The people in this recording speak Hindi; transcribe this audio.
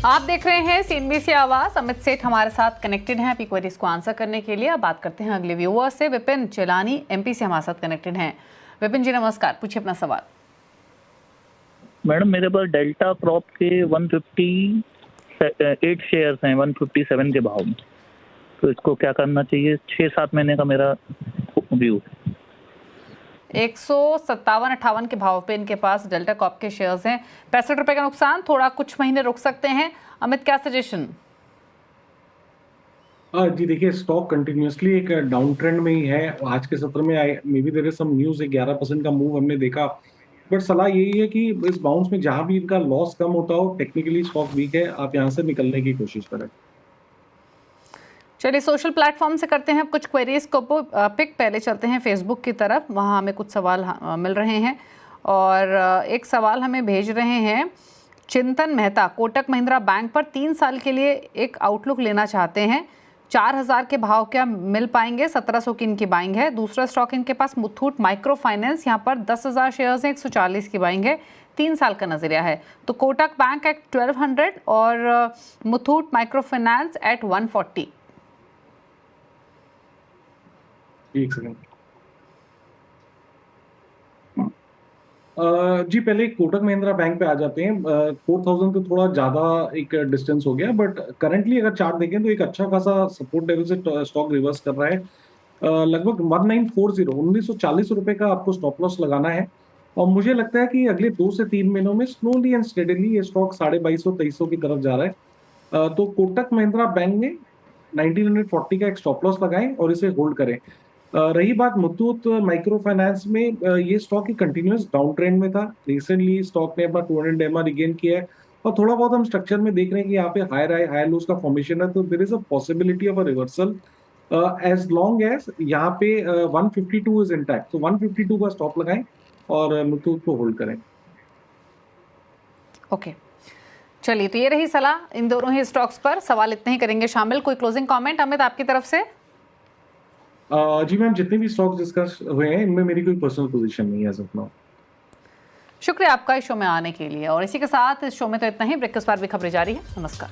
आप देख रहे हैं सीएनबीसी आवाज। अमित सेठ हमारे साथ कनेक्टेड हैं आपकी क्वेरीज को आंसर करने के लिए। अब बात करते हैं अगले व्यूअर से। विपिन चेलानी एमपी से हमारे साथ कनेक्टेड हैं। विपिन जी नमस्कार, पूछिए अपना सवाल। मैडम मेरे पास डेल्टा क्रॉप के 158 शेयर्स हैं 157 के भाव में, तो इसको क्या करना चाहिए? 6-7 महीने का मेरा व्यू। 157-58 के भाव पे इनके पास डेल्टा कॉर्प के शेयर्स हैं। 65 रुपए का नुकसान, थोड़ा कुछ महीने रुक सकते हैं। अमित क्या सजेशन? जी देखिए, स्टॉक कंटिन्यूअसली एक डाउन ट्रेंड में ही है। आज के सत्र में maybe there is some news, 11% का मूव हमने देखा, बट सलाह यही है कि इस बाउंस में जहां भी इनका लॉस कम होता हो, टेक्निकली स्टॉक वीक है, आप यहां से निकलने की कोशिश करें। चलिए सोशल प्लेटफॉर्म से करते हैं कुछ क्वेरीज को पिक। पहले चलते हैं फेसबुक की तरफ, वहाँ हमें कुछ सवाल मिल रहे हैं। और एक सवाल हमें भेज रहे हैं चिंतन मेहता। कोटक महिंद्रा बैंक पर 3 साल के लिए एक आउटलुक लेना चाहते हैं। 4000 के भाव क्या मिल पाएंगे? 1700 की इनकी बाइंग है। दूसरा स्टॉक इनके पास मुथूट माइक्रो फाइनेंस, यहाँ पर 10,000 शेयर्स हैं, 140 की बाइंग है। 3 साल का नजरिया है। तो कोटक बैंक एट 1200 और मुथूट माइक्रो फाइनेंस एट 140। एक सेकंड जी, पहले कोटक महिंद्रा बैंक पे आ जाते हैं। 4000 तो थोड़ा ज्यादा एक डिस्टेंस हो गया, बट करंटली अगर चार्ट देखें तो एक अच्छा खासा सपोर्ट लेवल से स्टॉक रिवर्स कर रहा है। लगभग 1940 1940 रुपए का आपको स्टॉप लॉस लगाना है। और मुझे लगता है कि अगले 2 से 3 महीनों में स्लोली एंड स्टेडली ये स्टॉक 2250-2300 की तरफ जा रहा है। तो कोटक महिंद्रा बैंक में 1940 का एक स्टॉप लॉस लगाएं और इसे होल्ड करें। रही बात मुथूट माइक्रो फाइनेंस में, ये स्टॉक एक कंटिन्यूअस डाउन ट्रेंड में था। रिसेंटली स्टॉक ने अपना 200 एमआ रिगेन किया है और थोड़ा बहुत हम स्ट्रक्चर में देख रहे हैं कि यहाँ पे हायर हाई हायर लोज का फॉर्मेशन है, तो there is a possibility of a reversal as long as यहाँ पे 152 इज इंटैक्ट। तो 152 का स्टॉप लगाएं और मुथूट को होल्ड करें। ओके चलिए, तो ये रही सलाह इन दोनों ही स्टॉक्स पर। सवाल इतने ही करेंगे शामिल। कोई क्लोजिंग कमेंट अमित आपकी तरफ से? जी मैम, जितने भी स्टॉक्स डिस्कस हुए हैं इनमें मेरी कोई पर्सनल पोजीशन नहीं है एज ऑफ नाउ। शुक्रिया आपका इस शो में आने के लिए। और इसी के साथ इस शो में तो इतना ही। ब्रेक के बाद भी खबरें जारी है। नमस्कार।